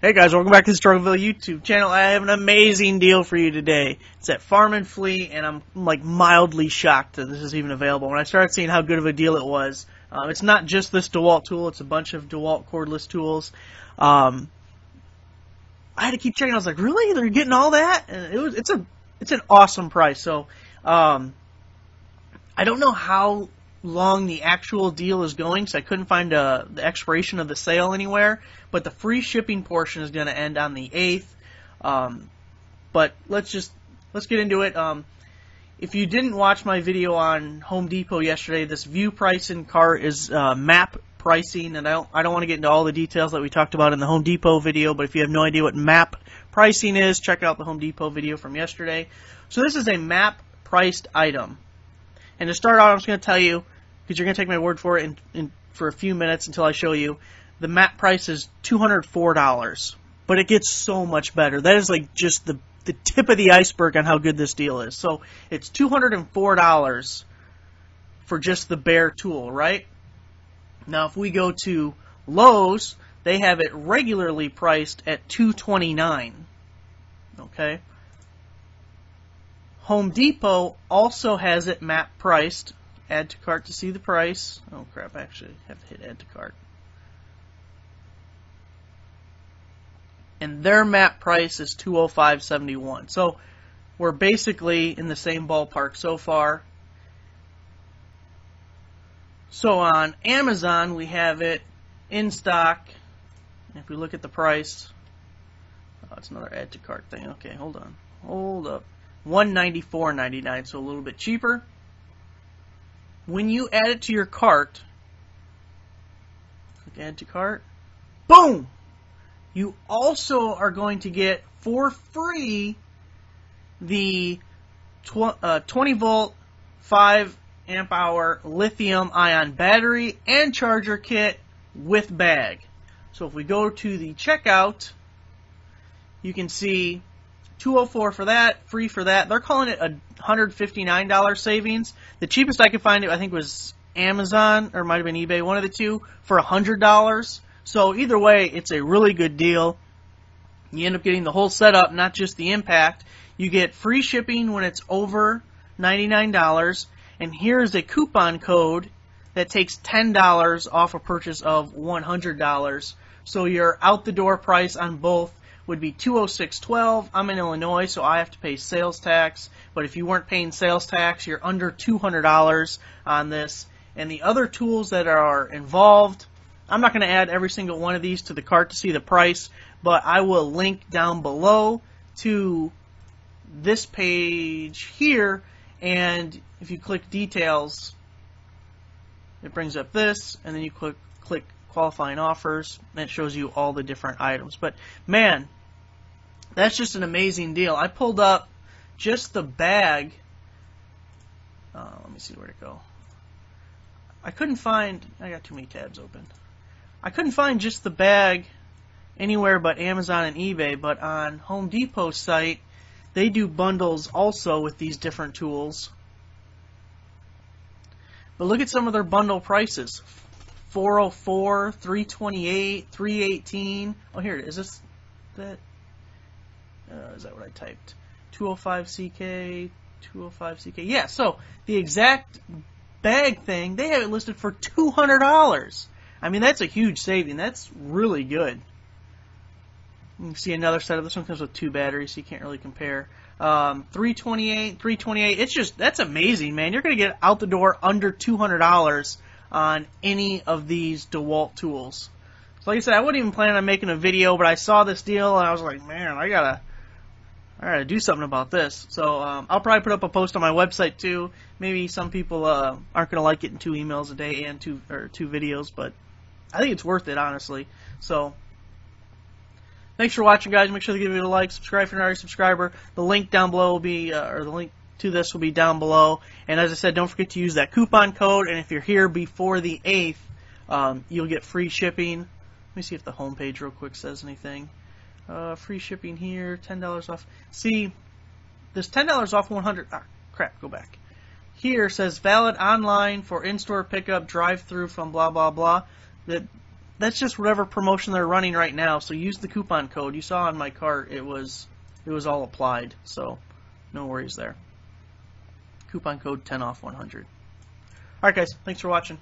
Hey guys, welcome back to the Struggleville YouTube channel. I have an amazing deal for you today. It's at Farm and Fleet, and I'm like mildly shocked that this is even available. When I started seeing how good of a deal it was, it's not just this DeWalt tool; it's a bunch of DeWalt cordless tools. I had to keep checking. I was like, really? They're getting all that? And it's an awesome price. So I don't know how long the actual deal is going, so I couldn't find the expiration of the sale anywhere, but the free shipping portion is going to end on the 8th. But let's get into it. If you didn't watch my video on Home Depot yesterday, this view price in cart is map pricing, and I don't want to get into all the details that we talked about in the Home Depot video, but if you have no idea what map pricing is, check out the Home Depot video from yesterday. So this is a map priced item. And to start out, I'm just going to tell you, because you're going to take my word for it for a few minutes until I show you, the map price is $204. But it gets so much better. That is like just the tip of the iceberg on how good this deal is. So it's $204 for just the bare tool, right? Now if we go to Lowe's, they have it regularly priced at $229. Okay? Home Depot also has it map priced. Add to cart to see the price. Oh crap, I actually have to hit add to cart. And their map price is $205.71. So we're basically in the same ballpark so far. So on Amazon we have it in stock. If we look at the price, oh, it's another add to cart thing. Okay, hold on. Hold up. $194.99, so a little bit cheaper. When you add it to your cart, click add to cart, boom! You also are going to get for free the 20 volt 5 amp hour lithium ion battery and charger kit with bag. So if we go to the checkout, you can see $204 for that, free for that. They're calling it a $159 savings. The cheapest I could find it, I think, was Amazon, or it might have been eBay, one of the two, for $100. So either way, it's a really good deal. You end up getting the whole setup, not just the impact. You get free shipping when it's over $99. And here's a coupon code that takes $10 off a purchase of $100. So your out-the-door price on both would be $206.12. I'm in Illinois, so I have to pay sales tax. But if you weren't paying sales tax, you're under $200 on this. And the other tools that are involved, I'm not going to add every single one of these to the cart to see the price, but I will link down below to this page here. And if you click details, it brings up this, and then you click qualifying offers, and it shows you all the different items. But man, that's just an amazing deal. I pulled up just the bag. Let me see where to go. I couldn't find, I got too many tabs open. I couldn't find just the bag anywhere but Amazon and eBay, but on Home Depot's site, they do bundles also with these different tools. But look at some of their bundle prices. $404, $328, $318. Oh, here it is. Is that what I typed? 205CK, 205CK. Yeah, so the exact bag thing, they have it listed for $200. I mean, that's a huge saving. That's really good. You can see another setup. This one comes with 2 batteries, so you can't really compare. $328, $328. It's just, that's amazing, man. You're going to get out the door under $200 on any of these DeWalt tools. So like I said, I wasn't even planning on making a video, but I saw this deal and I was like, man, I gotta do something about this. So I'll probably put up a post on my website too. Maybe some people aren't gonna like getting 2 emails a day and 2 videos, but I think it's worth it, honestly. So thanks for watching, guys. Make sure to give it a like, subscribe if you're not already a subscriber. The link down below will be, or the link to this will be down below. And as I said, don't forget to use that coupon code. And if you're here before the 8th, you'll get free shipping. Let me see if the homepage real quick says anything. Free shipping here, $10 off. See, this $10 off 100. Ah, crap, go back. Here says valid online for in-store pickup, drive-through from blah blah blah. That that's just whatever promotion they're running right now. So use the coupon code. You saw on my cart it was all applied. So no worries there. Coupon code 10 off 100. All right, guys. Thanks for watching.